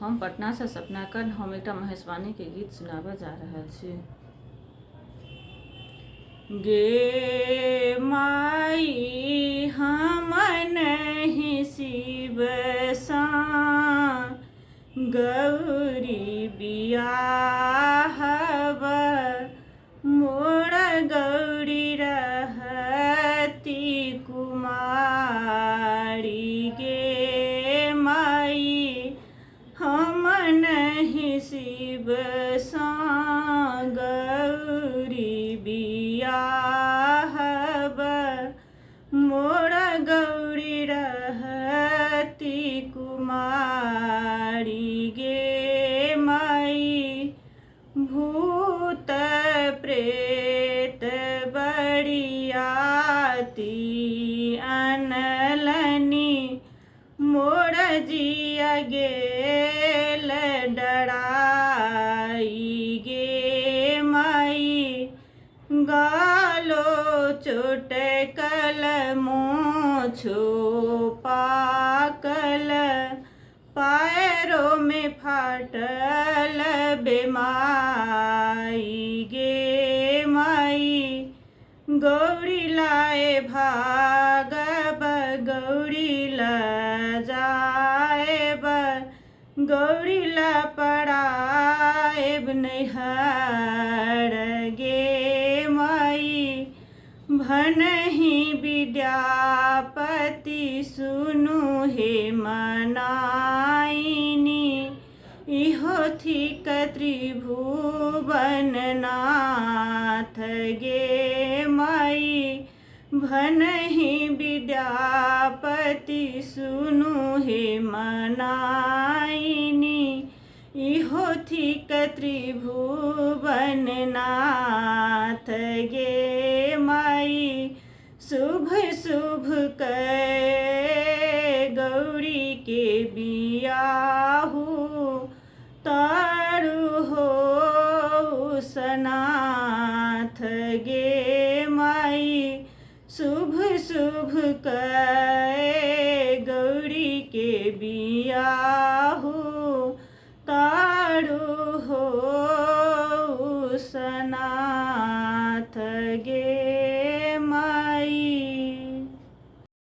हम पटना से सपना कर हम एक महेशवाणी के गीत सुनाबे जा रहा छी। गे माई हम नहीं शिव सा गौरी बियाहब मोर गौरी रहती कुमारी। गे माई हम नहीं शिव सा गौरी बियाहब मोर गौरी रहती कुमारी। गे माई भूत प्रेत बड़ियाती अनलनी मोर जिया गेल डराई। गे माई गालो चोटकल मोछो पाकल पैरों में फाटल बेमाई। गे माई गौरी लाए भागब गौरी ला जाएब गौरी ला पड़ाएब नैहर। गे माई भनहि विद्यापति सुनु हे मनाइनी इहो थिक त्रिभुवन नाथ। गे माई भनहि विद्यापति सुनु हे मनाइनी इहो थिक त्रिभुवन नाथ। गे माई शुभ शुभ कै गौरी के बियाहू तारू हो सनाथ। गे माई शुभ शुभ कै गौरी के बिया